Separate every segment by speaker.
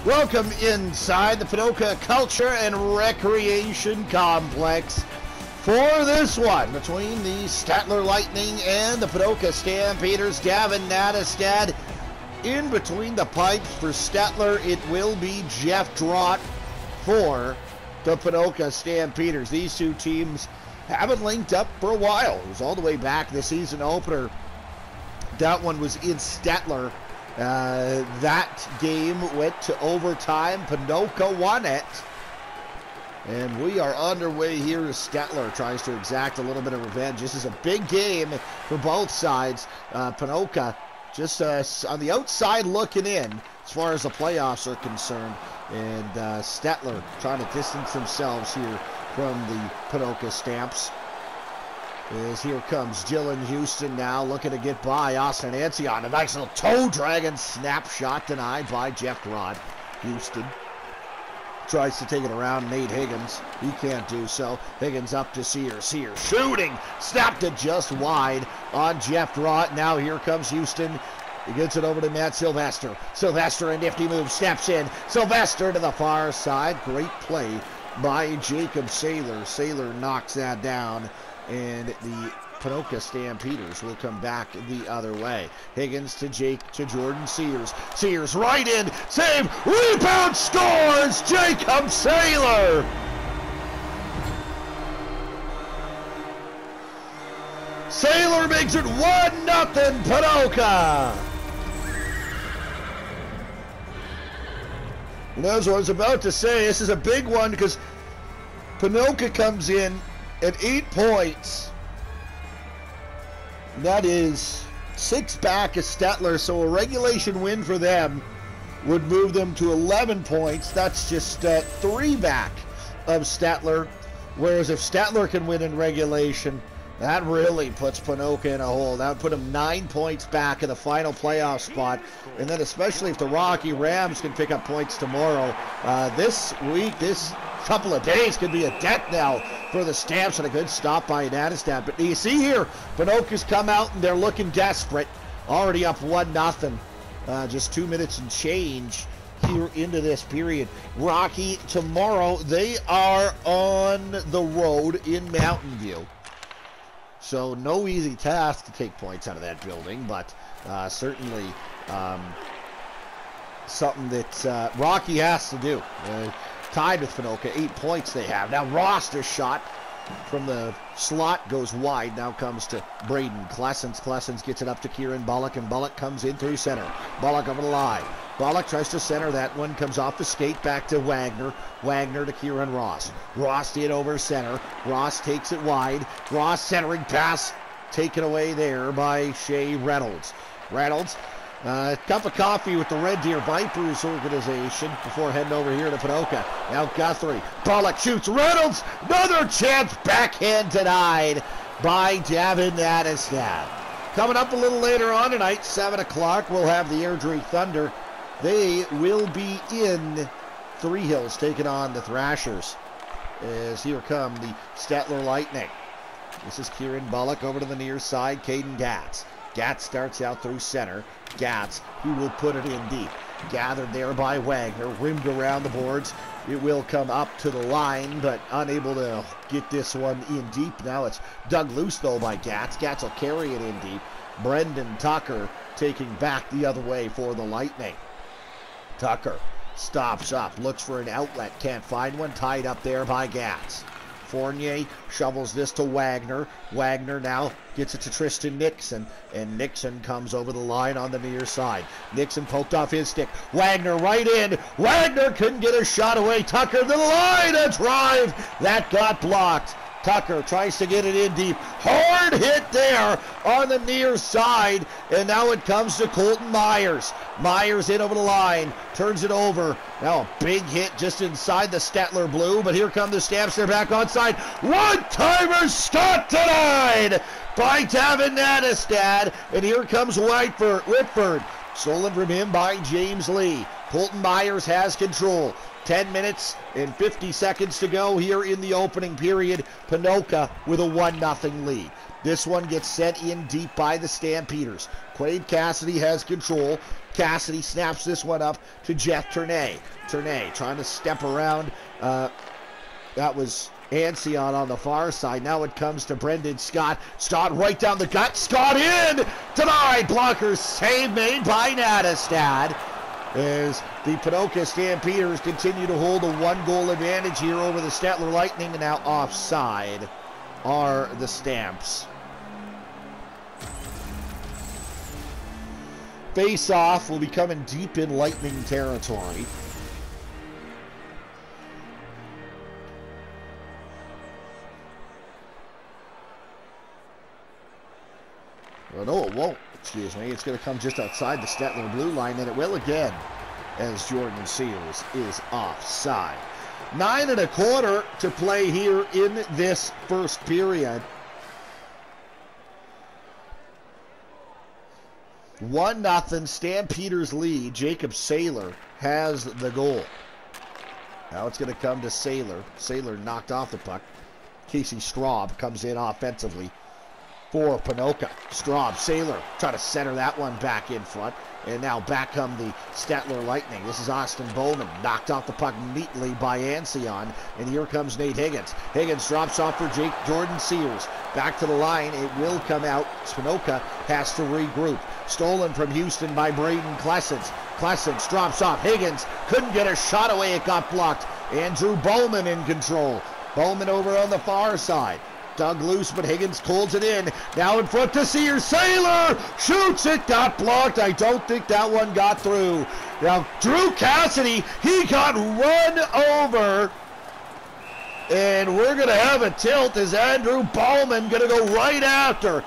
Speaker 1: Welcome inside the Ponoka Culture and Recreation Complex for this one between the Stettler Lightning and the Ponoka Stampeders. Gavin Nattestad in between the pipes for Stettler. It will be Jeff Drott for the Ponoka Stampeders. These two teams haven't linked up for a while. It was all the way back the season opener. That one was in Stettler. That game went to overtime. Ponoka won it. And we are underway here as Stettler tries to exact a little bit of revenge. This is a big game for both sides. Ponoka just on the outside looking in as far as the playoffs are concerned. And Stettler trying to distance themselves here from the Ponoka Stamps. As here comes Dylan Houston now looking to get by Austin Ancion. A nice little toe dragon snapshot denied by Jeff Drott. Houston tries to take it around Nate Higgins. He can't do so. Higgins up to Sears. Sears shooting. Snapped it just wide on Jeff Drott. Now here comes Houston. He gets it over to Matt Sylvester. Sylvester, a nifty move, steps in. Sylvester to the far side. Great play by Jacob Saylor. Saylor knocks that down. And the Ponoka Stampeders will come back the other way. Higgins to Jordan Sears. Sears right in, save, rebound, scores! Jacob Saylor! Saylor makes it 1-0 Ponoka! And as I was about to say, this is a big one because Ponoka comes in at 8 points. That is 6 back of Stettler, so a regulation win for them would move them to 11 points. That's just 3 back of Stettler. Whereas if Stettler can win in regulation, that really puts Ponoka in a hole. That would put them 9 points back in the final playoff spot. And then especially if the Rocky Rams can pick up points tomorrow, this week, this couple of days could be a death knell for the Stamps, and a good stop by Nattestad. But you see here, Ponoka's come out and they're looking desperate. Already up 1-0. Just 2 minutes and change here into this period. Rocky, tomorrow, they are on the road in Mountain View. So no easy task to take points out of that building, but certainly something that Rocky has to do. Tied with Ponoka, 8 points they have. Now Roster's shot from the slot goes wide. Now comes to Braden Klessens. Klessens gets it up to Kieran Bullock, and Bullock comes in through center. Bullock over the line. Bullock tries to center that one, comes off the skate back to Wagner. Wagner to Kieran Ross. Ross did over center. Ross takes it wide. Ross centering pass taken away there by Shea Reynolds. Reynolds. Cup of coffee with the Red Deer Vipers organization before heading over here to Ponoka. Now Guthrie. Bullock shoots. Reynolds. Another chance. Backhand denied by Gavin Nattestad. Coming up a little later on tonight, 7 o'clock, we'll have the Airdrie Thunder. They will be in Three Hills taking on the Thrashers. As here come the Stettler Lightning. This is Kieran Bullock over to the near side. Caden Gatz. Gatz starts out through center. Gatz, who will put it in deep. Gathered there by Wagner, rimmed around the boards. It will come up to the line, but unable to get this one in deep. Now it's dug loose, though, by Gatz. Gatz will carry it in deep. Brendan Tucker taking back the other way for the Lightning. Tucker stops up, looks for an outlet, can't find one. Tied up there by Gatz. Fournier shovels this to Wagner. Wagner now gets it to Tristan Nixon, and Nixon comes over the line on the near side. Nixon poked off his stick. Wagner right in. Wagner couldn't get a shot away. Tucker to the line. A drive that got blocked. Tucker tries to get it in deep. Hard hit there on the near side. And now it comes to Colton Myers. Myers in over the line. Turns it over. Now a big hit just inside the Stettler blue. But here come the Stamps. They're back onside. One-timer shot denied by Gavin Nattestad. And here comes Whitford. Stolen from him by James Lee. Colton Myers has control. 10 minutes and 50 seconds to go here in the opening period. Ponoka with a 1-0 lead. This one gets sent in deep by the Stampeders. Quade Cassidy has control. Cassidy snaps this one up to Jeff Ternay. Ternay trying to step around. That was Ancion on the far side. Now it comes to Brendan Scott. Scott right down the gut. Scott in! Denied! Blocker save made by Nattestad. As the Ponoka Stampeders continue to hold a 1-goal advantage here over the Stettler Lightning. And now offside are the Stamps. Face-off will be coming deep in Lightning territory. Well, no, it won't. Excuse me. It's going to come just outside the Stettler blue line, and it will again as Jordan Seals is offside. 9 1/4 to play here in this first period. 1-0 Stampeders lead. Jacob Saylor has the goal. Now it's going to come to Saylor. Saylor knocked off the puck. Casey Straub comes in offensively for Ponoka. Straub, Saylor, try to center that one back in front. And now back come the Stettler Lightning. This is Austin Bowman. Knocked off the puck neatly by Ancion. And here comes Nate Higgins. Higgins drops off for Jordan Seals. Back to the line. It will come out. Ponoka has to regroup. Stolen from Houston by Braden Klessens. Klessens drops off. Higgins couldn't get a shot away. It got blocked. Andrew Bowman in control. Bowman over on the far side. Dug loose, but Higgins holds it in. Now in front to Sears. Saylor shoots it. Got blocked. I don't think that one got through. Now Drew Cassidy, he got run over. And we're going to have a tilt as Andrew Bowman going to go right after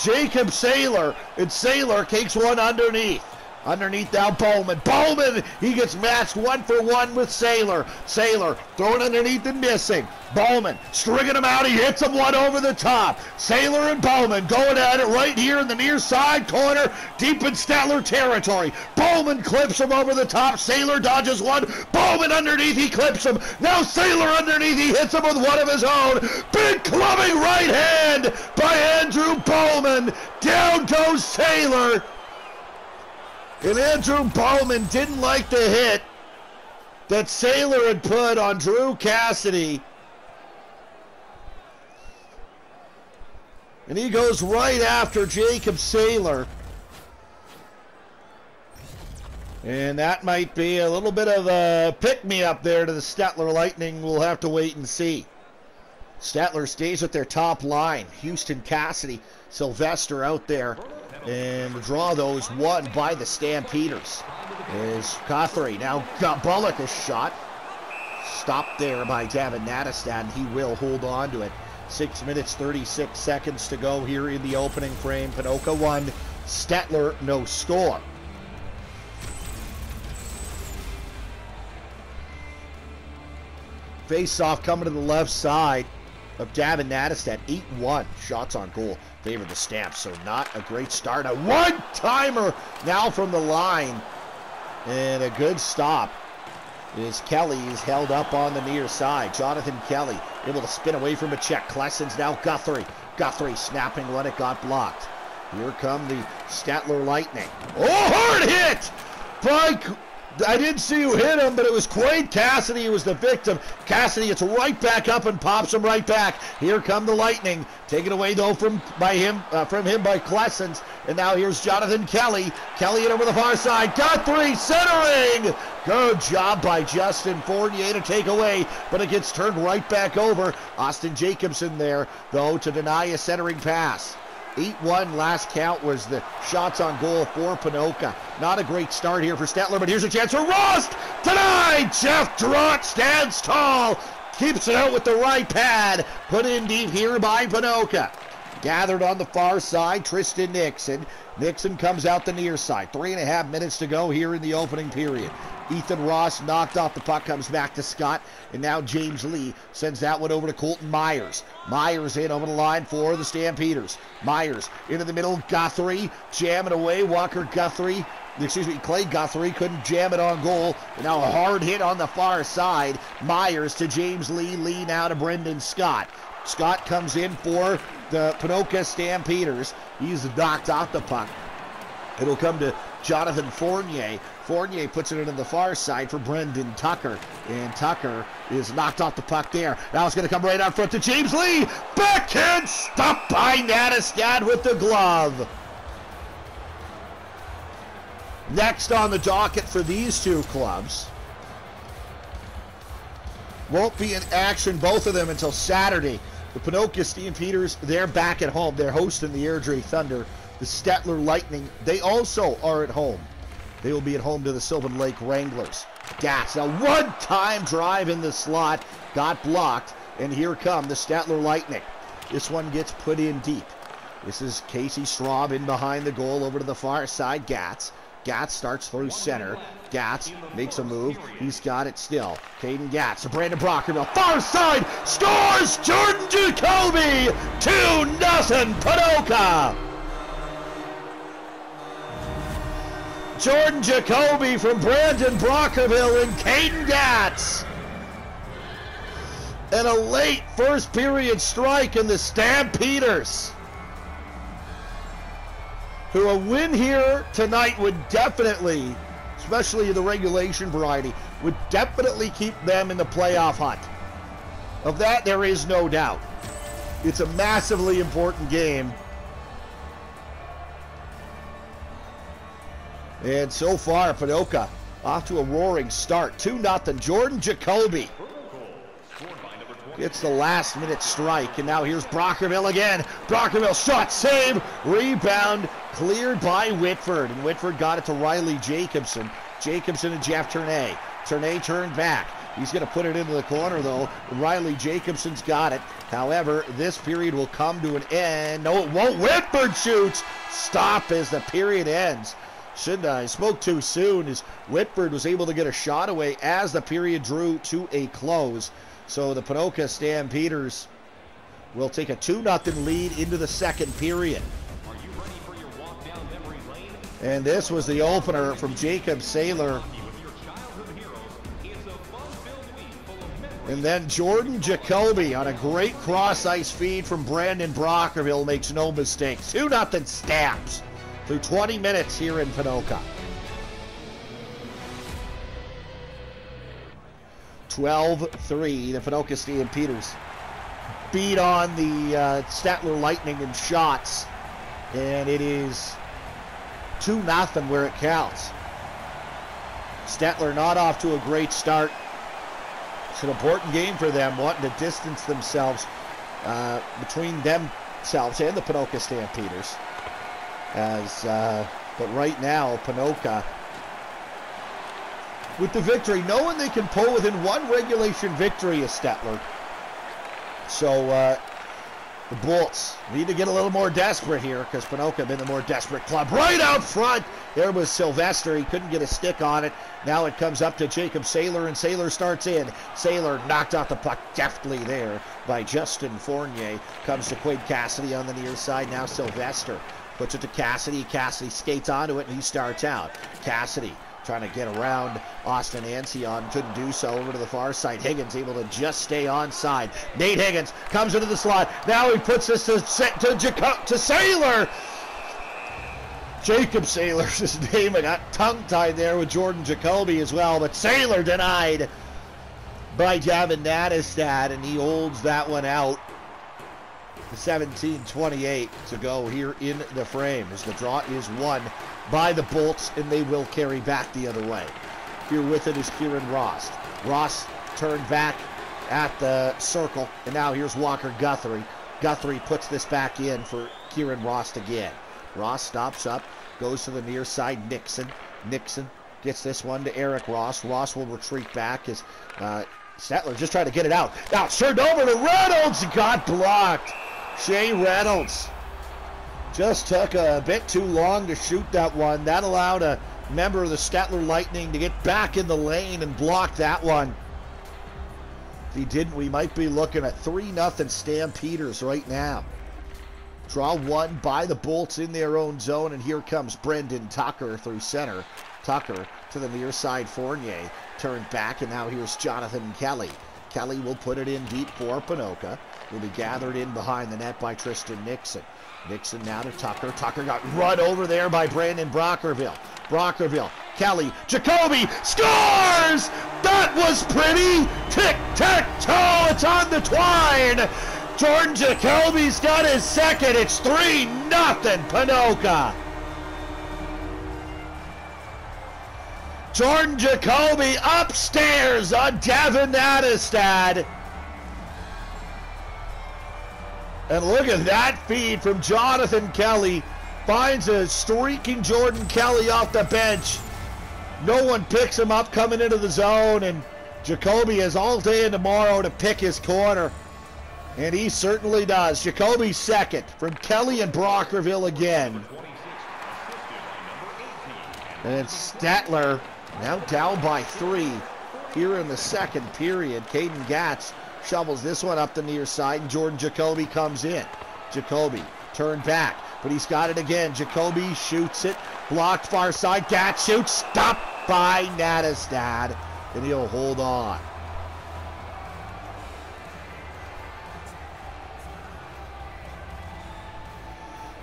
Speaker 1: Jacob Saylor. And Saylor takes one underneath. Underneath now Bowman. Bowman, he gets matched 1-for-1 with Saylor. Saylor throwing underneath and missing. Bowman stringing him out. He hits him one over the top. Saylor and Bowman going at it right here in the near side corner, deep in Stettler territory. Bowman clips him over the top. Saylor dodges one. Bowman underneath, he clips him. Now Saylor underneath, he hits him with one of his own. Big clubbing right hand by Andrew Bowman. Down goes Saylor. And Andrew Bowman didn't like the hit that Saylor had put on Drew Cassidy. And he goes right after Jacob Saylor. And that might be a little bit of a pick-me-up there to the Stettler Lightning. We'll have to wait and see. Stettler stays with their top line. Houston, Cassidy, Sylvester out there. And the draw, though, is won by the Stampeders. Is Guthrie. Now Bullock a shot. Stopped there by Gavin Nattestad. He will hold on to it. 6 minutes, 36 seconds to go here in the opening frame. Ponoka 1, Stettler no score. Face-off coming to the left side of Gavin Nattestad. 8-1 shots on goal. Favor the Stamps, so not a great start. A one-timer now from the line. And a good stop is Kelly is held up on the near side. Jonathan Kelly able to spin away from a check. Klessens now Guthrie. Guthrie snapping when it got blocked. Here come the Stettler Lightning. Oh, hard hit by... I didn't see who hit him, but it was Quade Cassidy who was the victim. Cassidy gets right back up and pops him right back. Here come the Lightning. Taken away, though, from him by Klessens. And now here's Jonathan Kelly. Kelly in over the far side. Guthrie centering. Good job by Justin Fournier to take away, but it gets turned right back over. Austin Jacobson there, though, to deny a centering pass. 8-1 last count was the shots on goal for Ponoka. Not a great start here for Stettler, but here's a chance for Rost. Denied! Jeff Drott stands tall. Keeps it out with the right pad. Put in deep here by Ponoka. Gathered on the far side, Tristan Nixon. Nixon comes out the near side. 3.5 minutes to go here in the opening period. Ethan Ross knocked off the puck, comes back to Scott, and now James Lee sends that one over to Colton Myers. Myers in over the line for the Stampeders. Myers into the middle, Guthrie jamming away. Walker Guthrie Clay Guthrie couldn't jam it on goal. And now a hard hit on the far side. Myers to James Lee. Lee now to Brendan Scott. Scott comes in for the Ponoka Stampeders. He's knocked off the puck. It'll come to Jonathan Fournier. Fournier puts it into the far side for Brendan Tucker. And Tucker is knocked off the puck there. Now it's going to come right out front to James Lee. Backhand stopped by Nattistad with the glove. Next on the docket for these two clubs. Won't be in action, both of them, until Saturday. The Ponoka Stampeders, they're back at home. They're hosting the Airdrie Thunder. The Stettler Lightning, they also are at home. They will be at home to the Sylvan Lake Wranglers. Gas, a one-time drive in the slot, got blocked, and here come the Stettler Lightning. This one gets put in deep. This is Casey Straub in behind the goal over to the far side. Gatz starts through center. Gatz makes a move. He's got it still. Caden Gatz to Brandon Brockerville. Far side, scores Jordan Jacoby! 2-0 Ponoka! Jordan Jacoby from Brandon Brockerville and Caden Gatz. And a late first period strike in the Stampeders, who a win here tonight would definitely, especially in the regulation variety, would definitely keep them in the playoff hunt. Of that, there is no doubt. It's a massively important game. And so far, Ponoka off to a roaring start. 2-0. Jordan Jacoby gets the last-minute strike. And now here's Brockerville again. Brockerville shot, save, rebound, cleared by Whitford. And Whitford got it to Riley Jacobson. Jacobson and Jeff Turnay. Turnay turned back. He's going to put it into the corner, though. Riley Jacobson's got it. However, this period will come to an end. No, it won't. Whitford shoots. Stop as the period ends. Shouldn't I spoke too soon, as Whitford was able to get a shot away as the period drew to a close. So the Ponoka Stampeders will take a 2-0 lead into the second period.
Speaker 2: Are you ready for your walk down memory lane?
Speaker 1: And this was the opener from Jacob Saylor. And then Jordan Jacoby on a great cross-ice feed from Brandon Brockerville makes no mistakes. 2-0 Stamps through 20 minutes here in Ponoka. 12-3, the Ponoka Stampeders beat on the Stettler Lightning in shots, and it is 2-0 where it counts. Stettler not off to a great start. It's an important game for them, wanting to distance themselves between themselves and the Ponoka Stampeders. But right now, Ponoka, with the victory, knowing they can pull within one regulation victory is Stettler. So the Bolts need to get a little more desperate here, because Ponoka have been the more desperate club. Right out front, there was Sylvester. He couldn't get a stick on it. Now it comes up to Jacob Saylor, and Saylor starts in. Saylor knocked out the puck deftly there by Justin Fournier. Comes to Quade Cassidy on the near side. Now Sylvester puts it to Cassidy. Cassidy skates onto it, and he starts out. Cassidy trying to get around Austin Ancion, couldn't do so. Over to the far side, Higgins able to just stay onside. Nate Higgins comes into the slot. Now he puts this to Saylor. Jacob Saylor's his name. I got tongue-tied there with Jordan Jacoby as well, but Saylor denied by Gavin Nattistad, and he holds that one out. 17:28 to go here in the frame as the draw is won by the Bolts, and they will carry back the other way. Here with it is Kieran Ross. Ross turned back at the circle, and now here's Walker Guthrie. Guthrie puts this back in for Kieran Ross again. Ross stops up, goes to the near side. Nixon gets this one to Eric Ross. Ross will retreat back as Stettler just tried to get it out. Now it's turned over to Reynolds, got blocked. Shea Reynolds just took a bit too long to shoot that one. That allowed a member of the Stettler Lightning to get back in the lane and block that one. If he didn't, we might be looking at 3-0 Stampeders right now. Draw one by the Bolts in their own zone, and here comes Brendan Tucker through center. Tucker to the near side, Fournier. Turned back, and now here's Jonathan Kelly. Kelly will put it in deep for Ponoka. Will be gathered in behind the net by Tristan Nixon. Nixon now to Tucker. Tucker got run over there by Brandon Brockerville. Brockerville, Kelly, Jacoby scores! That was pretty! Tic-tac-toe, it's on the twine! Jordan Jacoby's got his second. It's 3-0 Ponoka. Jordan Jacoby upstairs on Devin Nadestad. And look at that feed from Jonathan Kelly. Finds a streaking Jordan Kelly off the bench. No one picks him up coming into the zone, and Jacoby has all day and tomorrow to pick his corner. And he certainly does. Jacoby's second from Kelly and Brockerville again. And it's Stettler now down by 3 here in the second period. Caden Gatz shovels this one up the near side, and Jordan Jacoby comes in. Jacoby turned back, but he's got it again. Jacoby shoots it, blocked far side. Gatz shoots, stopped by Nadestad, and he'll hold on.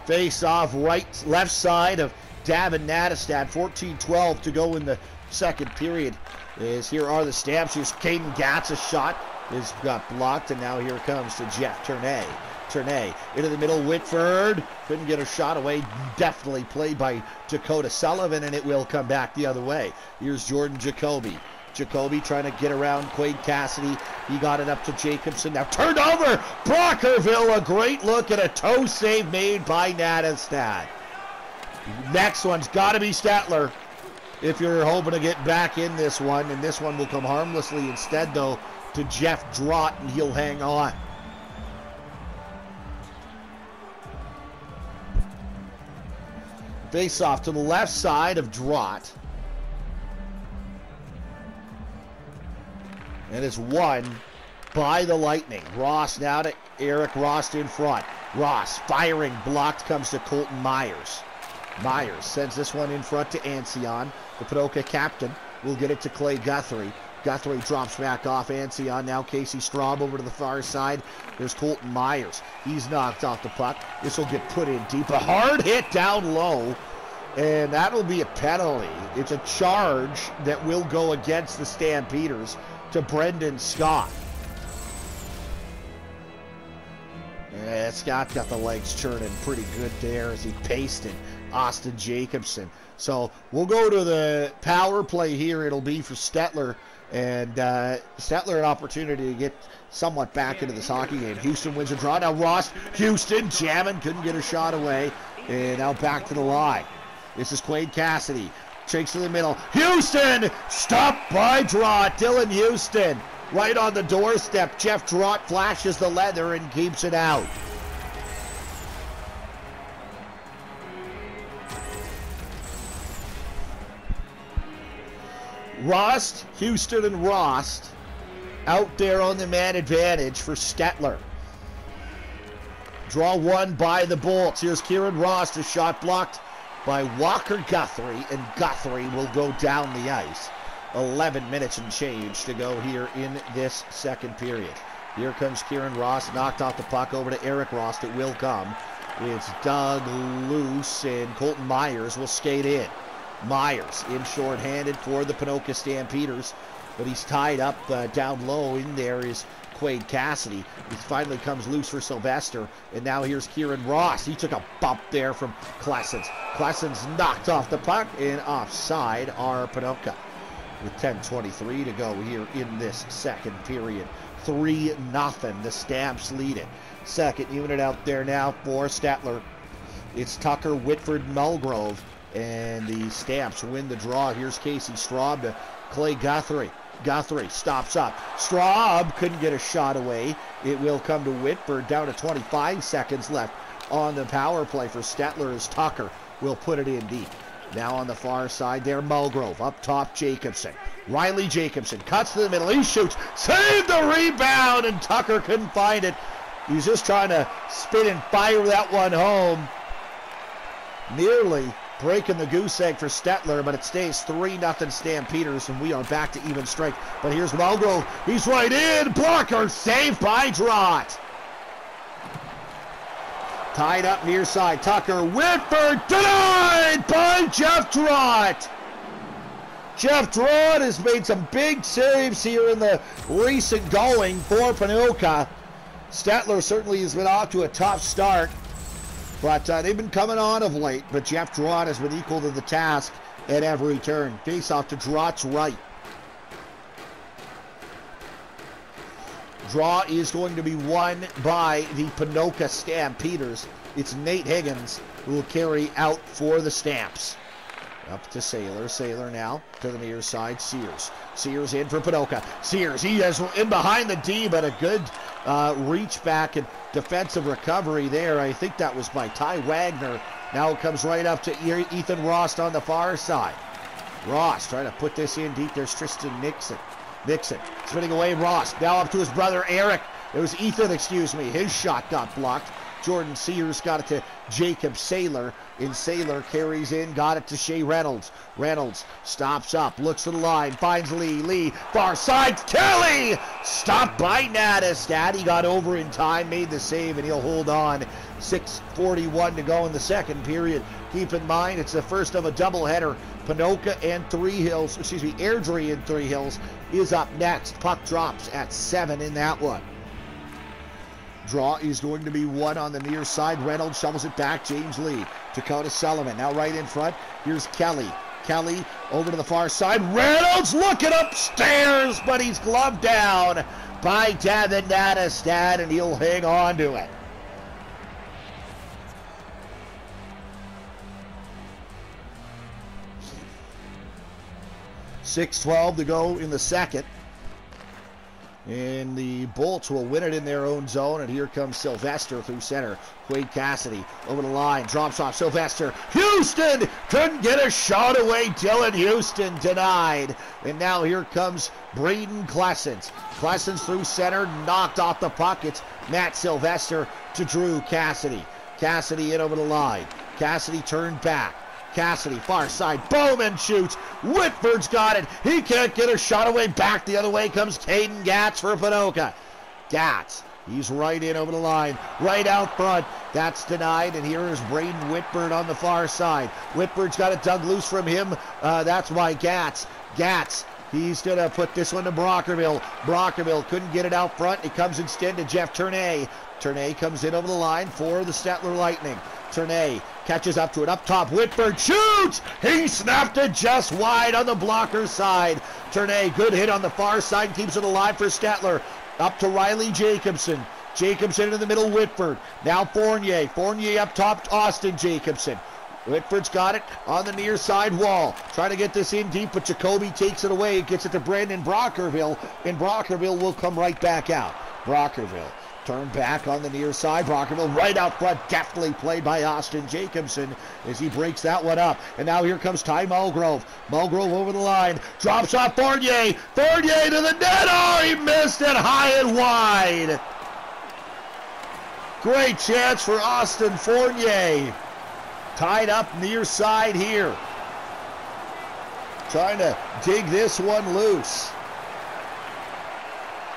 Speaker 1: Face off left side of Davin Nadestad. 14-12 to go in the second period. Here are the Stamps. Here's Caden Gatz. A shot is got blocked, and now here comes to Jeff Turnay. Turnay into the middle. Whitford couldn't get a shot away. Definitely played by Dakota Sullivan, and it will come back the other way. Here's Jordan Jacoby. Jacoby trying to get around Quade Cassidy. He got it up to Jacobson. Now turned over. Brockerville, a great look at a toe save made by Nadestad. Next one's got to be Stettler if you're hoping to get back in this one. And this one will come harmlessly instead, though, to Jeff Drott, and he'll hang on. Face off to the left side of Drott. And it's won by the Lightning. Ross now to Eric Rost in front. Ross firing, blocked, comes to Colton Myers. Myers sends this one in front to Ancion. The Ponoka captain will get it to Clay Guthrie. Guthrie drops back off Ancion. Now Casey Straub over to the far side. There's Colton Myers. He's knocked off the puck. This will get put in deep. A hard hit down low. And that'll be a penalty. It's a charge that will go against the Stampeders to Brendan Scott. Yeah, Scott got the legs churning pretty good there as he pasted Austin Jacobson. So we'll go to the power play here. It'll be for Stettler. And Stettler an opportunity to get somewhat back into this hockey game. Houston wins a draw. Now Ross, Houston jamming, couldn't get a shot away. And now back to the line. This is Quade Cassidy. Shakes to the middle. Houston! Stopped by Drott. Dylan Houston right on the doorstep. Jeff Drott flashes the leather and keeps it out. Rost, Houston, and Rost out there on the man advantage for Stettler. Draw one by the Bolts. Here's Kieran Rost. A shot blocked by Walker Guthrie, and Guthrie will go down the ice. 11 minutes and change to go here in this second period. Here comes Kieran Ross, knocked off the puck over to Eric Rost. It will come. It's dug loose, and Colton Myers will skate in. Myers in short-handed for the Ponoka Stampeders, but he's tied up down low. In there is Quade Cassidy. He finally comes loose for Sylvester, and now here's Kieran Ross. He took a bump there from Klessens. Klessens knocked off the puck, and offside are Ponoka. With 10:23 to go here in this second period. 3-0, the Stamps lead it. Second unit out there now for Stettler. It's Tucker, Whitford, Mulgrove, and the Stamps win the draw. Here's Casey Straub to Clay Guthrie. Guthrie stops up. Straub couldn't get a shot away. It will come to Whitford. Down to 25 seconds left on the power play for Stettler as Tucker will put it in deep. Now on the far side there, Mulgrove. Up top, Jacobson. Riley Jacobson cuts to the middle. He shoots. Saved the rebound, and Tucker couldn't find it. He's just trying to spin and fire that one home. Nearly breaking the goose egg for Stettler, but it stays 3-0 Stampeders, and we are back to even strength. But here's Mulgrove. He's right in. Blocker saved by Drott. Tied up near side. Tucker. Whitford denied by Jeff Drott. Jeff Drott has made some big saves here in the recent going for Ponoka. Stettler certainly has been off to a tough start, but they've been coming on of late. But Jeff Drott has been equal to the task at every turn. Face off to Drott's right. Draw is going to be won by the Ponoka Stampeders. It's Nate Higgins who will carry out for the Stamps. Up to Saylor. Saylor now to the near side. Sears. Sears in for Ponoka. Sears, he is in behind the D, but a good reach back and defensive recovery there. I think that was by Ty Wagner. Now it comes right up to Ethan Rost on the far side. Rost trying to put this in deep. There's Tristan Nixon. Nixon spinning away Rost. Now up to his brother Eric. It was Ethan, excuse me. His shot got blocked. Jordan Sears got it to Jacob Saylor, and Saylor carries in, got it to Shea Reynolds. Reynolds stops up, looks to the line, finds Lee. Lee, far side, Kelly! Stopped by Nattestad. He got over in time, made the save, and he'll hold on. 6:41 to go in the second period. Keep in mind, it's the first of a doubleheader. Ponoka and Airdrie and Three Hills is up next. Puck drops at 7 in that one. Draw is going to be one on the near side. Reynolds shovels it back. James Lee. Dakota Sullivan now right in front. Here's Kelly. Kelly over to the far side. Reynolds looking upstairs, but he's gloved down by Davin Nattestad, and he'll hang on to it. .6:12 to go in the second. And the Bolts will win it in their own zone. And here comes Sylvester through center. Quade Cassidy over the line. Drops off Sylvester. Houston couldn't get a shot away. Dylan Houston denied. And now here comes Braden Klessens. Klessens through center. Knocked off the puck. It's Matt Sylvester to Drew Cassidy. Cassidy in over the line. Cassidy turned back. Cassidy, far side, Bowman shoots, Whitford's got it, he can't get a shot away, back the other way comes Caden Gatz for Ponoka. Gatz, he's right in over the line, right out front, that's denied, and here is Braden Whitford on the far side. Whitford's got it dug loose from him, that's by Gatz. Gatz, he's going to put this one to Brockerville. Brockerville couldn't get it out front, it comes instead to Jeff Turnay. Turnay comes in over the line for the Stettler Lightning. Turnay catches up to it, up top, Whitford shoots! He snapped it just wide on the blocker side. Turnay, good hit on the far side, keeps it alive for Stettler. Up to Riley Jacobson. Jacobson in the middle, Whitford. Now Fournier. Fournier up top, Austin Jacobson. Whitford's got it on the near side wall. Trying to get this in deep, but Jacoby takes it away. Gets it to Brandon Brockerville, and Brockerville will come right back out. Brockerville. Turn back on the near side. Brockerville right out front. Deftly played by Austin Jacobson as he breaks that one up. And now here comes Ty Mulgrove. Mulgrove over the line. Drops off Fournier. Fournier to the net. Oh, he missed it high and wide. Great chance for Austin Fournier. Tied up near side here. Trying to dig this one loose.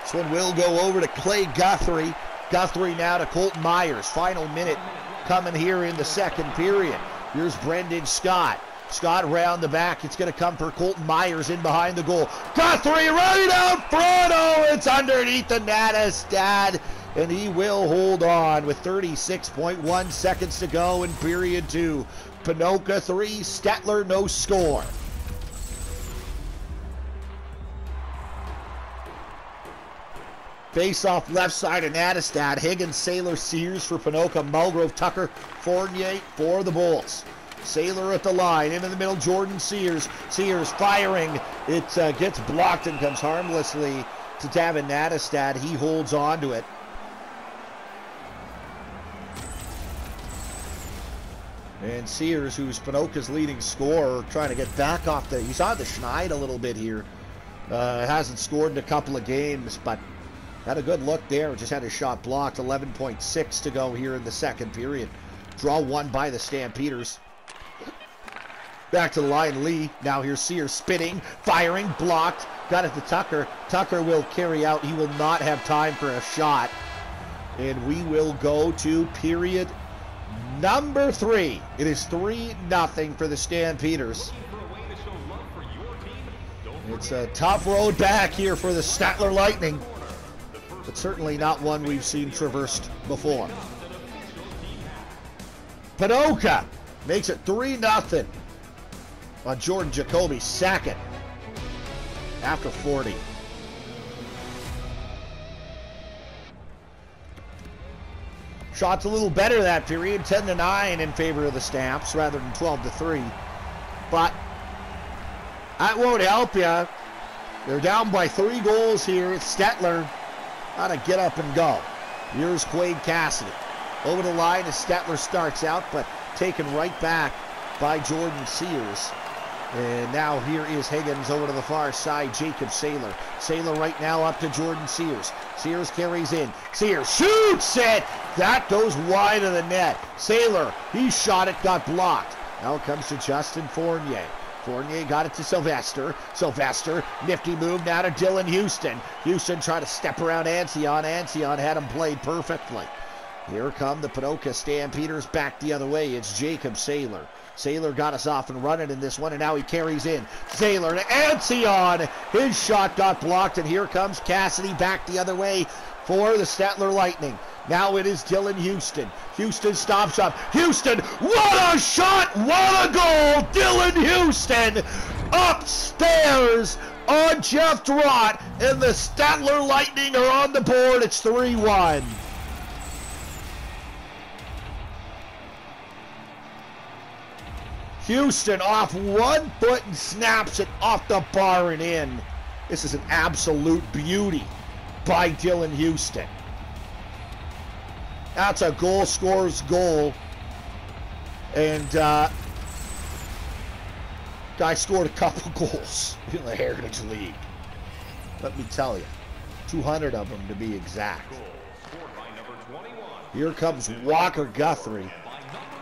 Speaker 1: This one will go over to Clay Guthrie. Guthrie now to Colton Myers. Final minute coming here in the second period. Here's Brendan Scott. Scott around the back. It's going to come for Colton Myers in behind the goal. Guthrie right out front. Oh, it's underneath the Nattestad. And he will hold on with 36.1 seconds to go in period two. Ponoka 3, Stettler no score. Face off left side of Nattestad. Higgins, Saylor, Sears for Ponoka. Mulgrove, Tucker, Fournier for the Bulls. Saylor at the line. In the middle, Jordan Sears. Sears firing. It gets blocked and comes harmlessly to Davin Nattestad. He holds on to it. And Sears, who's Ponoka's leading scorer, trying to get back off he's on the schneid a little bit here. Hasn't scored in a couple of games, but Had a good look there. Just had his shot blocked. 11.6 to go here in the second period. Draw one by the Stampeders. Back to the line, Lee. Now here's Sears spinning, firing, blocked. Got it to Tucker. Tucker will carry out. He will not have time for a shot. And we will go to period number 3. It is 3-0 for the Stampeders. It's a tough road back here for the Stettler Lightning, but certainly not one we've seen traversed before. Ponoka makes it 3-0 on Jordan Jacoby's second after 40. Shots a little better that period, 10-9 in favor of the Stamps rather than 12-3. But that won't help you. They're down by 3 goals here. Stettler got to get up and go. Here's Quade Cassidy. Over the line as Stettler starts out, but taken right back by Jordan Sears. And now here is Higgins over to the far side. Jacob Saylor. Saylor right now up to Jordan Sears. Sears carries in. Sears shoots it. That goes wide of the net. Saylor, he shot it, got blocked. Now it comes to Justin Fournier. Fournier got it to Sylvester. Sylvester, nifty move now to Dylan Houston. Houston tried to step around Ancion. Ancion had him played perfectly. Here come the Ponoka Stampeders back the other way. It's Jacob Saylor. Saylor got us off and running in this one, and now he carries in. Saylor to Ancion. His shot got blocked, and here comes Cassidy back the other way for the Stettler Lightning. Now it is Dylan Houston. Houston stops up. Houston, what a shot! What a goal! Dylan Houston upstairs on Jeff Drott, and the Stettler Lightning are on the board. It's 3-1. Houston off 1 foot and snaps it off the bar and in. This is an absolute beauty by Dylan Houston. That's a goal scorer's goal. And guy scored a couple goals in the Heritage League. Let me tell you, 200 of them to be exact. Here comes Walker Guthrie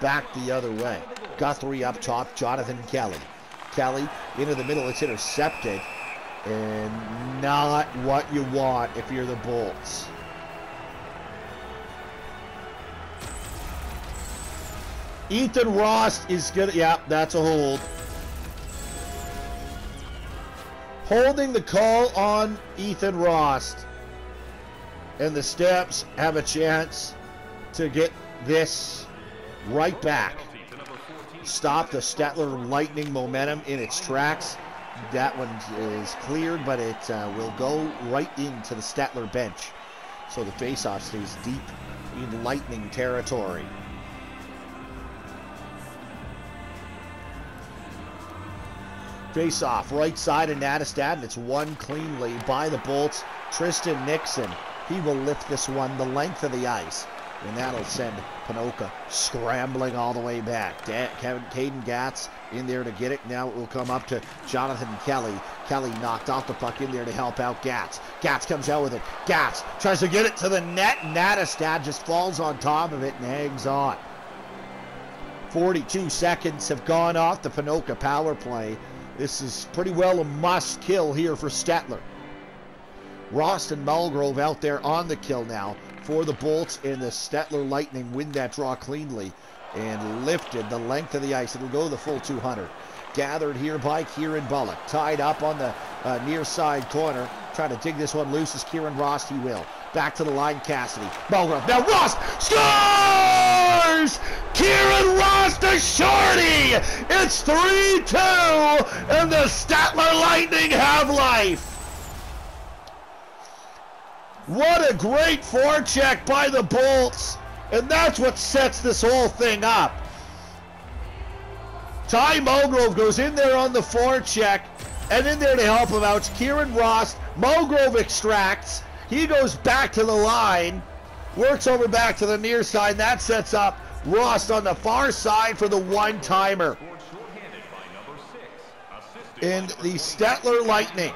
Speaker 1: back the other way. Guthrie up top, Jonathan Kelly. Kelly into the middle, it's intercepted. And not what you want if you're the Bolts. Ethan Ross is gonna, yeah, that's a hold. Holding the call on Ethan Ross. And the Stamps have a chance to get this right back. Stop the Stettler Lightning momentum in its tracks. That one is cleared, but it will go right into the Stettler bench. So the faceoff stays deep in Lightning territory. Face-off, right side of Natastad, and it's won cleanly by the Bolts. Tristan Nixon, he will lift this one the length of the ice, and that'll send Ponoka scrambling all the way back. Caden Gatz in there to get it. Now it will come up to Jonathan Kelly. Kelly knocked off the puck in there to help out Gatz. Gatz comes out with it. Gatz tries to get it to the net. Natastad just falls on top of it and hangs on. 42 seconds have gone off the Ponoka power play. This is pretty well a must kill here for Stettler. Rost and Mulgrove out there on the kill now for the Bolts, and the Stettler Lightning win that draw cleanly and lifted the length of the ice. It'll go the full 200. Gathered here by Kieran Bullock. Tied up on the near side corner. Trying to dig this one loose as Kieran Rost, he will. Back to the line, Cassidy. Mulgrove. Now Rost scores! Kieran Rost to shorty! It's 3-2, and the Stettler Lightning have life. What a great forecheck by the Bolts, and that's what sets this whole thing up. Ty Mulgrove goes in there on the forecheck, and in there to help him out. It's Kieran Rost. Mulgrove extracts. He goes back to the line, works over back to the near side. That sets up Rost on the far side for the one-timer. And the Stettler Lightning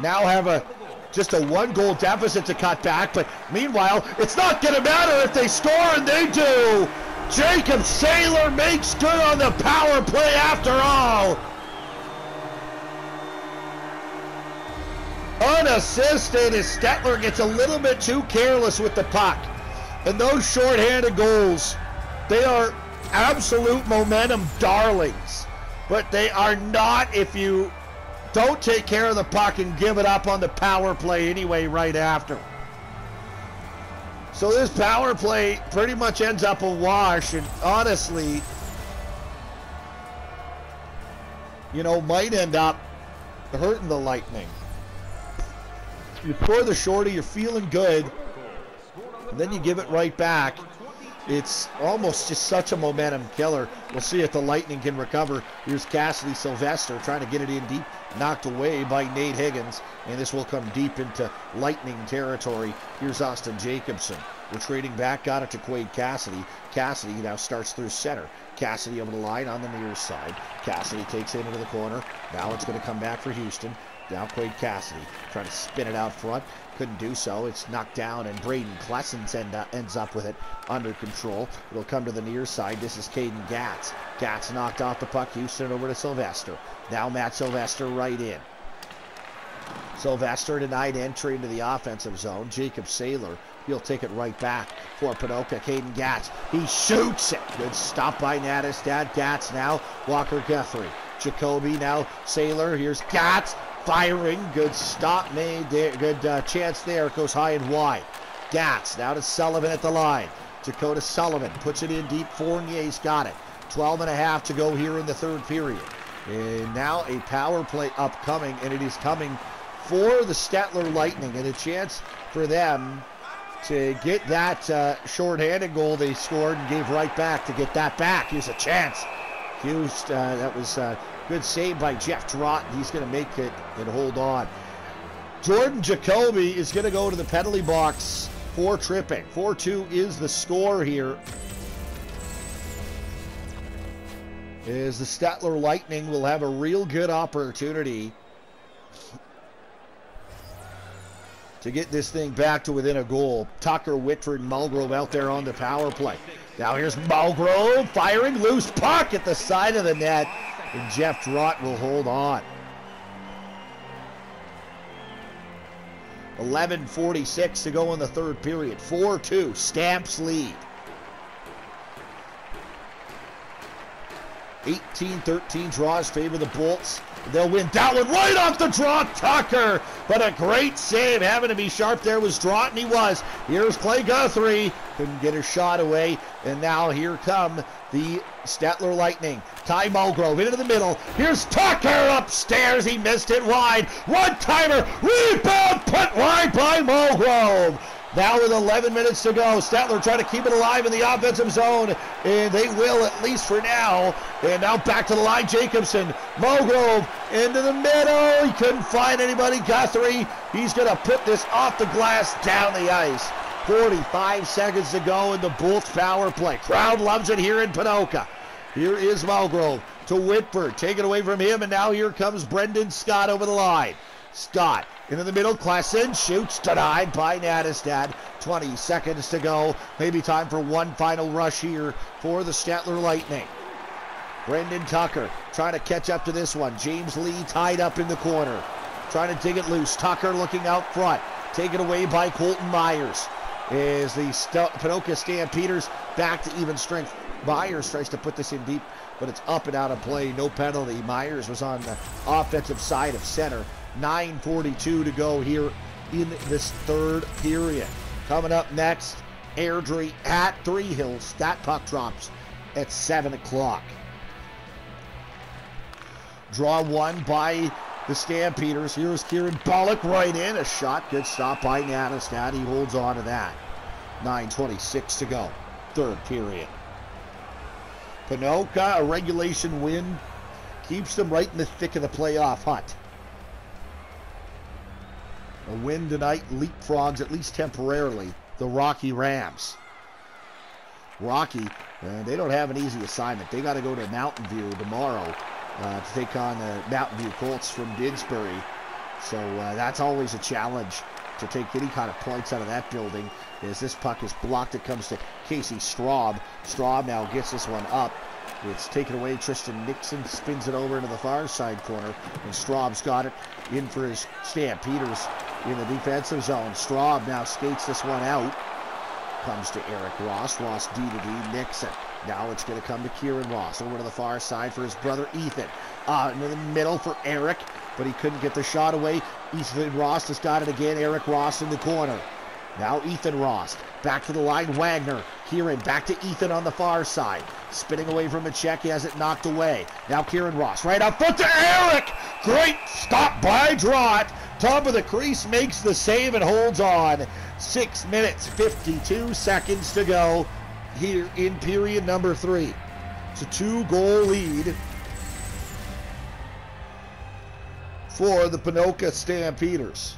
Speaker 1: now have a just a one-goal deficit to cut back, but meanwhile, it's not going to matter if they score, and they do. Jacob Stettler makes good on the power play after all. Unassisted as Stettler gets a little bit too careless with the puck. And those shorthanded goals, they are absolute momentum darlings. But they are not if you don't take care of the puck and give it up on the power play anyway right after. So this power play pretty much ends up a wash, and honestly, you know, might end up hurting the Lightning. You score the shorty, you're feeling good, and then you give it right back. It's almost just such a momentum killer. We'll see if the Lightning can recover. Here's Cassidy Sylvester trying to get it in deep, knocked away by Nate Higgins, and this will come deep into Lightning territory. Here's Austin Jacobson. Retreating back, got it to Quade Cassidy. Cassidy now starts through center. Cassidy over the line on the near side. Cassidy takes it into the corner. Now it's going to come back for Houston. Now Quade Cassidy trying to spin it out front. Couldn't do so. It's knocked down, and Braden Klessens ends up with it under control. It'll come to the near side. This is Caden Gatz. Gatz knocked off the puck. Houston over to Sylvester. Now Matt Sylvester right in. Sylvester denied entry into the offensive zone. Jacob Stettler, he'll take it right back for Ponoka. Caden Gatz, he shoots it. Good stop by Nattestad. Gatz now. Walker Guthrie. Jacoby now. Stettler. Here's Gatz. Firing, good stop made there, good chance there. It goes high and wide. Gatz now to Sullivan at the line. Dakota Sullivan puts it in deep. Fournier's got it. 12.5 to go here in the third period. And now a power play upcoming, and it is coming for the Stettler Lightning, and a chance for them to get that shorthanded goal they scored and gave right back to get that back. Here's a chance. Hughes, that was good save by Jeff Trott. He's going to make it and hold on. Jordan Jacoby is going to go to the penalty box for tripping. 4-2 is the score here. As the Stettler Lightning will have a real good opportunity to get this thing back to within a goal. Tucker, Whitford, Mulgrove out there on the power play. Now here's Mulgrove firing, loose puck at the side of the net, and Jeff Trott will hold on. 11:46 to go in the third period. 4-2, Stamps lead. 18-13 draws favor the Bolts. They'll win that one right off the draw. Tucker, but a great save. Having to be sharp there was Drott, and he was. Here's Clay Guthrie. Couldn't get a shot away. And now here come the Stettler Lightning. Ty Mulgrove into the middle. Here's Tucker upstairs. He missed it wide. One-timer. Rebound put wide by Mulgrove. Now with 11 minutes to go, Stettler trying to keep it alive in the offensive zone, and they will, at least for now. And now back to the line, Jacobson. Mulgrove into the middle. He couldn't find anybody. Guthrie, he's going to put this off the glass down the ice. 45 seconds to go in the Bolts power play. Crowd loves it here in Ponoka. Here is Mulgrove to Whitford. Take it away from him, and now here comes Brendan Scott over the line. Scott into the middle. Klesson shoots, denied by Nattestad. 20 seconds to go. Maybe time for one final rush here for the Stettler Lightning. Brendan Tucker trying to catch up to this one. James Lee tied up in the corner, trying to dig it loose. Tucker looking out front. Taken away by Colton Myers. Is the Ponoka Stampeders back to even strength. Myers tries to put this in deep, but it's up and out of play. No penalty. Myers was on the offensive side of center. 9:42 to go here in this third period. Coming up next, Airdrie at Three Hills. That puck drops at 7 o'clock. Draw one by the Stampeders. Here's Kieran Pollock right in. A shot. Good stop by Nattestad. He holds on to that. 9:26 to go. Third period. Ponoka, a regulation win, keeps them right in the thick of the playoff hunt. A win tonight leapfrogs, at least temporarily, the Rocky Rams. Rocky, they don't have an easy assignment. They got to go to Mountain View tomorrow to take on the Mountain View Colts from Didsbury. So that's always a challenge to take any kind of points out of that building. As this puck is blocked, it comes to Casey Straub. Straub now gets this one up. It's taken away. Tristan Nixon spins it over into the far side corner, and Straub's got it in for his Stampeders in the defensive zone. Straub now skates this one out. Comes to Eric Ross. Ross D to D. Nixon. Now it's going to come to Kieran Ross. Over to the far side for his brother Ethan. Into the middle for Eric, but he couldn't get the shot away. Ethan Ross has got it again. Eric Ross in the corner. Now Ethan Ross. Back to the line. Wagner. Kieran back to Ethan on the far side. Spinning away from a check. He has it knocked away. Now Kieran Ross. Right up foot to Eric. Great stop by Drott. Top of the crease makes the save and holds on. 6 minutes, 52 seconds to go here in period number 3. It's a 2-goal lead for the Ponoka Stampeders.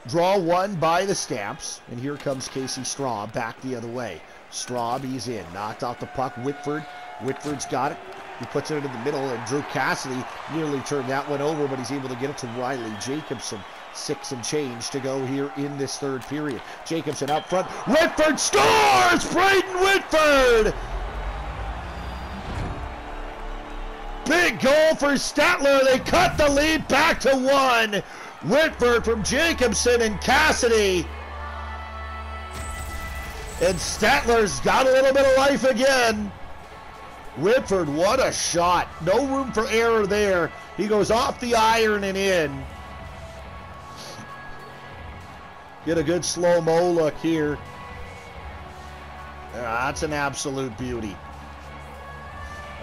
Speaker 1: Draw one by the Stamps, and here comes Casey Straub back the other way. Straub, he's in, knocked off the puck. Whitford's got it. He puts it into the middle, and Drew Cassidy nearly turned that one over, but he's able to get it to Riley Jacobson. 6 and change to go here in this third period. Jacobson up front. Whitford scores! Braden Whitford! Big goal for Stettler. They cut the lead back to 1. Whitford from Jacobson and Cassidy. And Stettler's got a little bit of life again. Whitford, what a shot. No room for error there. He goes off the iron and in. Get a good slow-mo look here. That's an absolute beauty.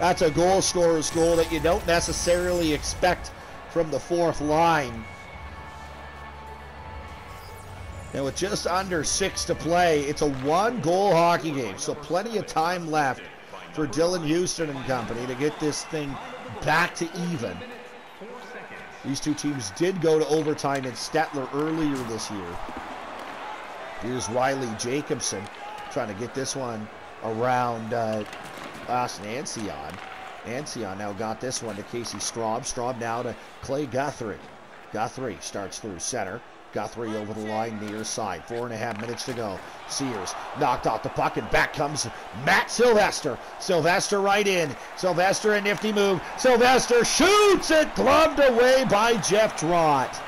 Speaker 1: That's a goal scorer's goal that you don't necessarily expect from the fourth line. And with just under 6 to play, it's a 1-goal hockey game. So plenty of time left for Dylan Houston and company to get this thing back to even. These two teams did go to overtime in Stettler earlier this year. Here's Riley Jacobson trying to get this one around last Ancion. Ancion now got this one to Casey Straub. Straub now to Clay Guthrie. Guthrie starts through center. Guthrie over the line near side. 4.5 minutes to go. Sears knocked off the puck, and back comes Matt Sylvester. Sylvester right in. Sylvester, a nifty move. Sylvester shoots it, gloved away by Jeff Drott.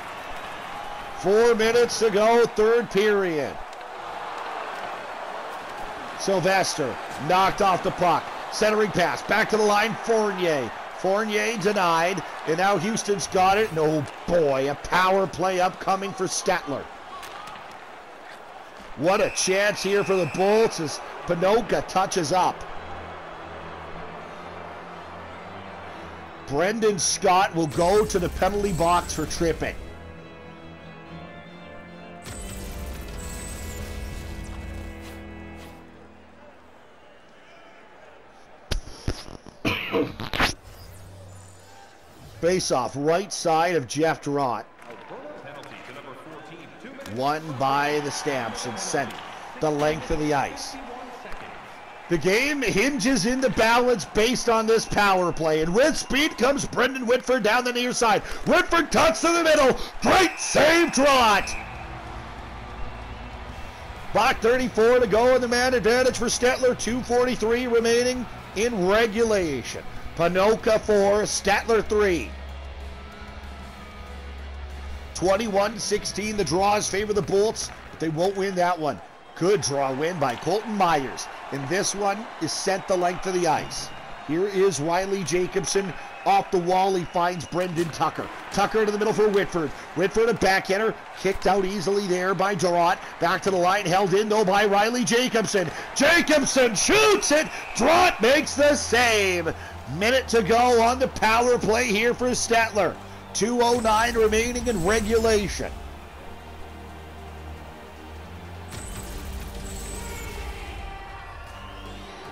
Speaker 1: 4 minutes to go, third period. Sylvester knocked off the puck. Centering pass, back to the line, Fournier. Fournier denied, and now Houston's got it. And oh boy, a power play upcoming for Stettler. What a chance here for the Bolts as Ponoka touches up. Brendan Scott will go to the penalty box for tripping. Face-off, right side of Jeff Drott. Won by the Stamps and sent the length of the ice. The game hinges in the balance based on this power play. And with speed comes Brendan Whitford down the near side. Whitford cuts to the middle. Great save, Drott. Clock 34 to go in the man advantage for Stettler. 2:43 remaining in regulation. Ponoka 4, Stettler 3. 21-16, the draws favor the Bolts, but they won't win that one. Good draw win by Colton Myers, and this one is sent the length of the ice. Here is Riley Jacobson. Off the wall, he finds Brendan Tucker. Tucker to the middle for Whitford. Whitford, a backhander, kicked out easily there by Drott. Back to the line, held in though by Riley Jacobson. Jacobson shoots it. Drott makes the save. Minute to go on the power play here for Stettler. 2:09 remaining in regulation.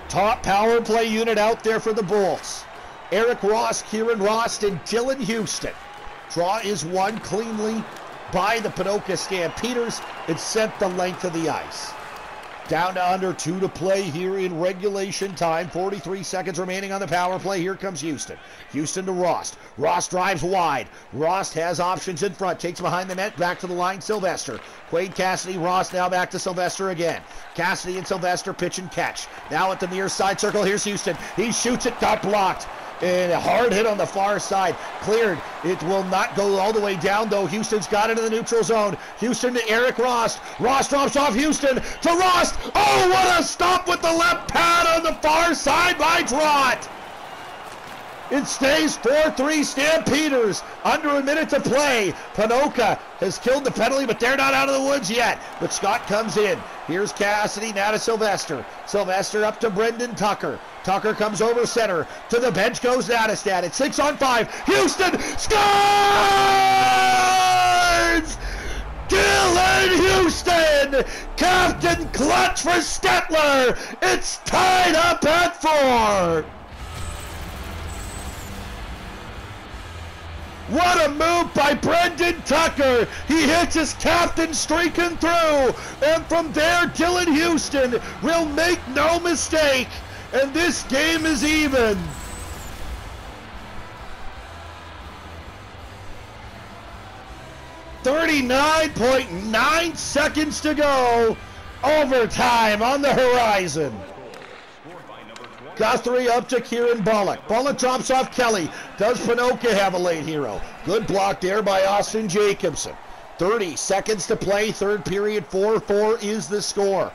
Speaker 1: Top power play unit out there for the Bolts. Eric Ross, Kieran Ross, and Dylan Houston. Draw is won cleanly by the Ponoka Stampeders and sent the length of the ice. Down to under 2 to play here in regulation time. 43 seconds remaining on the power play. Here comes Houston. Houston to Rost. Rost drives wide. Rost has options in front. Takes behind the net. Back to the line. Sylvester. Quade Cassidy. Rost now back to Sylvester again. Cassidy and Sylvester pitch and catch. Now at the near side circle. Here's Houston. He shoots it. Got blocked. And a hard hit on the far side. Cleared. It will not go all the way down, though. Houston's got it in the neutral zone. Houston to Eric Rost. Rost drops off Houston to Rost. Oh, what a stop with the left pad on the far side by Trott. It stays 4-3 Stampeders. Under a minute to play. Ponoka has killed the penalty, but they're not out of the woods yet. But Scott comes in. Here's Cassidy, now to Sylvester. Sylvester up to Brendan Tucker. Tucker comes over center. To the bench goes Nadestad. It's 6-on-5. Houston scores! Dylan Houston! Captain clutch for Stettler! It's tied up at 4! What a move by Brendan Tucker. He hits his captain streaking through. And from there, Dylan Houston will make no mistake. And this game is even. .9 seconds to go. Overtime on the horizon. Guthrie up to Kieran Bullock. Bullock drops off Kelly. Does Ponoka have a late hero? Good block there by Austin Jacobson. 30 seconds to play. Third period, 4-4 is the score.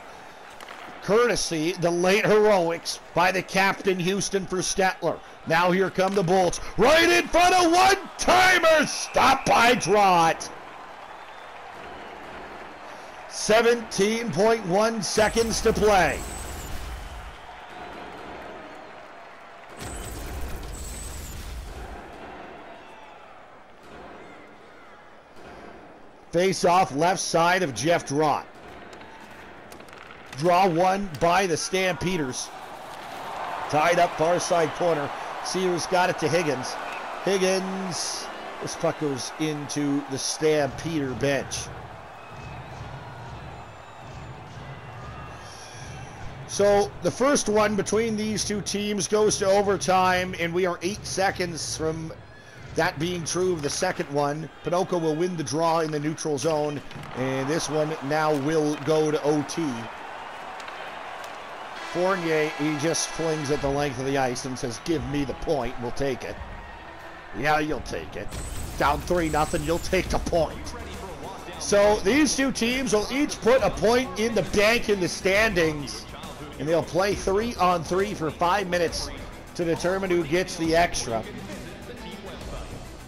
Speaker 1: Courtesy, the late heroics by the captain Houston for Stettler. Now here come the Bolts. Right in front of one-timer. Stop by Trott. 17.1 seconds to play. Face off left side of Jeff Trott. Draw one by the Stampeders. Tied up far side corner. Sears got it to Higgins. Higgins. This puck goes into the Stampeder bench. So the first one between these two teams goes to overtime, and we are 8 seconds from that being true of the second one. Ponoka will win the draw in the neutral zone, and this one now will go to OT. Fournier, he just flings at the length of the ice and says, give me the point, we'll take it. Yeah, you'll take it. Down 3-0, you'll take the point. So these two teams will each put a point in the bank in the standings, and they'll play 3-on-3 for 5 minutes to determine who gets the extra.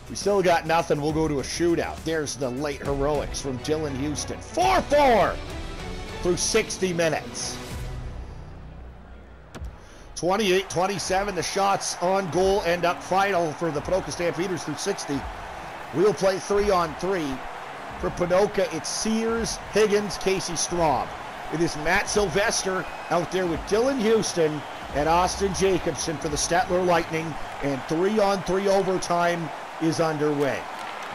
Speaker 1: We still got nothing. We'll go to a shootout. There's the late heroics from Dylan Houston. 4-4 through 60 minutes. 28-27. The shots on goal end up final for the Ponoka Stampeders through 60. We'll play 3-on-3. For Ponoka, it's Sears, Higgins, Casey Straub. It is Matt Sylvester out there with Dylan Houston and Austin Jacobson for the Stettler Lightning. And 3-on-3 overtime is underway.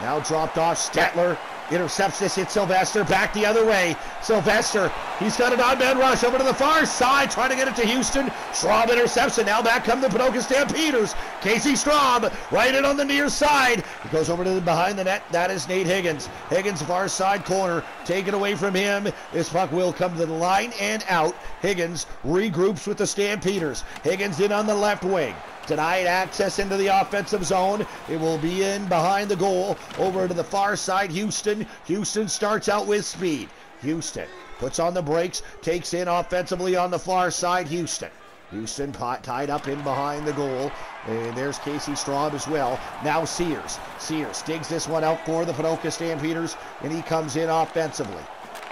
Speaker 1: Now dropped off. Stettler intercepts this. Hits Sylvester. Back the other way. Sylvester, he's got an odd-man rush over to the far side, trying to get it to Houston. Straub intercepts it. Now back come the Ponoka Stampeders. Casey Straub right in on the near side. He goes over to the behind the net. That is Nate Higgins. Higgins far side corner. Taken away from him. This puck will come to the line and out. Higgins regroups with the Stampeders. Higgins in on the left wing. Denied access into the offensive zone. It will be in behind the goal. Over to the far side, Houston. Houston starts out with speed. Houston puts on the brakes, takes in offensively on the far side, Houston. Houston tied up in behind the goal. And there's Casey Straub as well. Now Sears. Sears digs this one out for the Ponoka Stampeders, and he comes in offensively.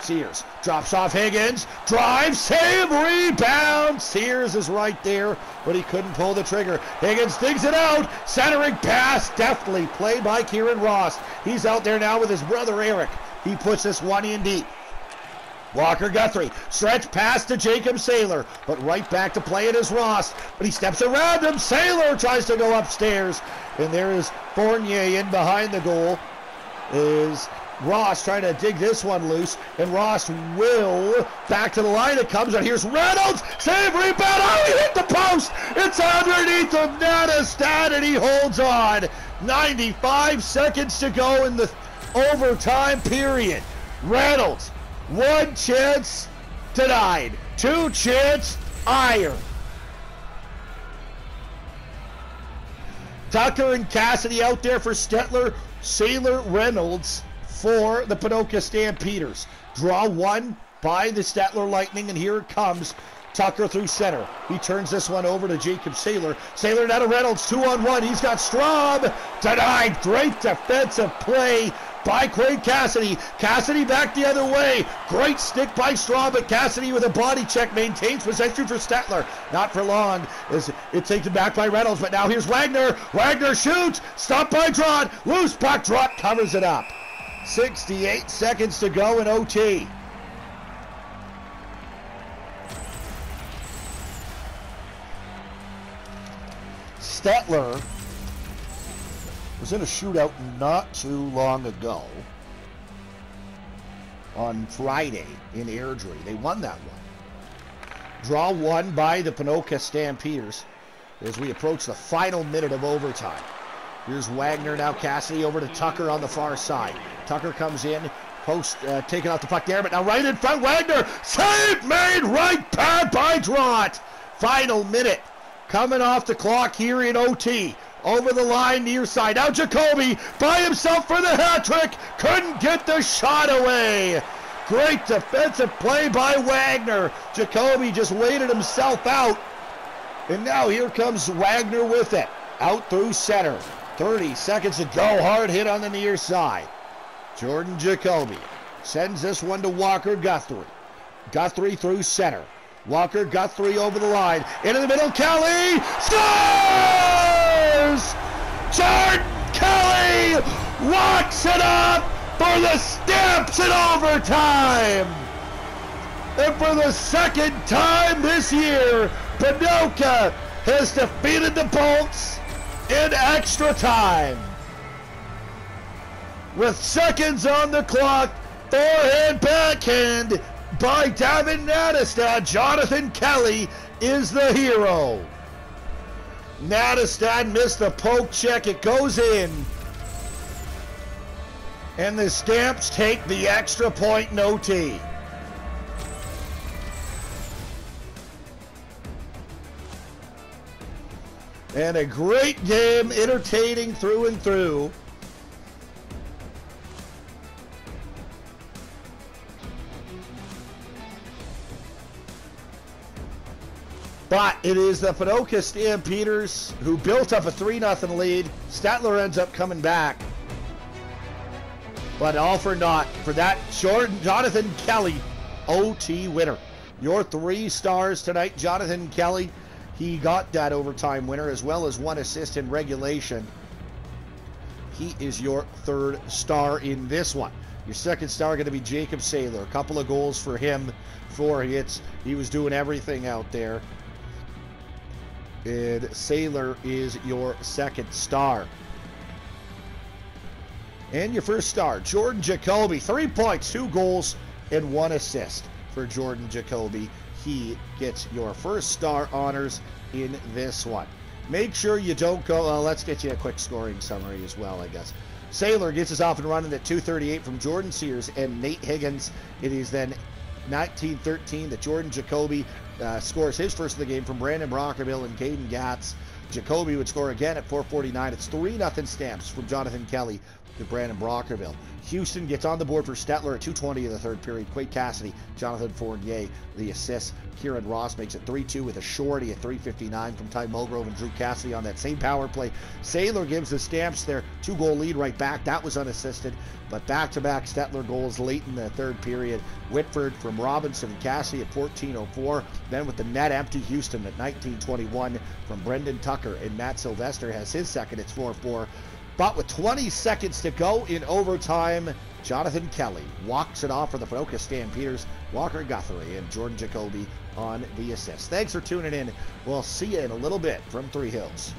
Speaker 1: Sears drops off Higgins, drive, save, rebound. Sears is right there, but he couldn't pull the trigger. Higgins digs it out, centering pass, deftly played by Kieran Rost. He's out there now with his brother Eric. He puts this one in deep. Walker Guthrie, stretch pass to Jacob Saylor, but right back to play it is Rost, but he steps around him. Saylor tries to go upstairs, and there is Fournier in behind the goal. Is Ross trying to dig this one loose, and Ross will back to the line. It comes, and here's Reynolds. Save, rebound. Oh, he hit the post. It's underneath of Nadestad, and he holds on. 95 seconds to go in the overtime period. Reynolds, one chance denied, two chance iron. Tucker and Cassidy out there for Stettler, Sailor, Reynolds for the Ponoka Stampeders. Draw one by the Stettler Lightning, and here it comes. Tucker through center. He turns this one over to Jacob Sailor. Sailor now to Reynolds, 2-on-1. He's got Straub. Denied. Great defensive play by Quade Cassidy. Cassidy back the other way. Great stick by Straub, but Cassidy with a body check maintains possession for Stettler. Not for long as it's taken back by Reynolds, but now here's Wagner. Wagner shoots. Stopped by Drott. Loose puck. Drott covers it up. 68 seconds to go in OT. Stettler was in a shootout not too long ago on Friday in Airdrie. They won that one. Draw one by the Ponoka Stampeders as we approach the final minute of overtime. Here's Wagner, now Cassidy over to Tucker on the far side. Tucker comes in, post, taking out the puck there, but now right in front, Wagner, save made, right pad by Drott. Final minute coming off the clock here in OT. Over the line near side. Now Jacoby by himself for the hat trick. Couldn't get the shot away. Great defensive play by Wagner. Jacoby just waited himself out. And now here comes Wagner with it. Out through center. 30 seconds to go. Hard hit on the near side. Jordan Jacoby sends this one to Walker Guthrie. Guthrie through center. Walker Guthrie over the line. Into the middle. Kelly scores! Jordan Kelly locks it up for the Stamps in overtime. And for the second time this year, Ponoka has defeated the Bolts in extra time. With seconds on the clock, forehand backhand by Davin Nadestad. Jonathan Kelly is the hero. Nadestad missed the poke check. It goes in. And the Stamps take the extra point in OT. And a great game, entertaining through and through. But it is the Ponoka Stampeders who built up a 3-0 lead. Stettler ends up coming back. But all for naught for that Jonathan Kelly OT winner. Your 3 stars tonight, Jonathan Kelly. He got that overtime winner as well as 1 assist in regulation. He is your 3rd star in this one. Your 2nd star going to be Jacob Sailor. A couple of goals for him, 4 hits. He was doing everything out there. And Sailor is your 2nd star. And your 1st star, Jordan Jacoby. 3 points, 2 goals, and 1 assist for Jordan Jacoby. He gets your 1st star honors in this one. Make sure you don't go. Let's get you a quick scoring summary as well, I guess. Sailor gets us off and running at 2:38 from Jordan Sears and Nate Higgins. It is then 19-13 that Jordan Jacoby scores his first of the game from Brandon Brockerville and Caden Gatz. Jacoby would score again at 4:49. It's 3-0 Stamps from Jonathan Kelly to Brandon Brockerville. Houston gets on the board for Stettler at 2:20 of the 3rd period. Quade Cassidy, Jonathan Fournier, the assists. Kieran Ross makes it 3-2 with a shorty at 3:59 from Ty Mulgrove and Drew Cassidy on that same power play. Sailor gives the Stamps their 2-goal lead right back. That was unassisted, but back-to-back Stettler goals late in the 3rd period. Whitford from Robinson and Cassidy at 14:04. Then with the net empty, Houston at 19:21 from Brendan Tucker, and Matt Sylvester has his 2nd. It's 4-4. But with 20 seconds to go in overtime, Jonathan Kelly walks it off for the Ponoka Stampeders. Walker Guthrie and Jordan Jacoby on the assist. Thanks for tuning in. We'll see you in a little bit from Three Hills.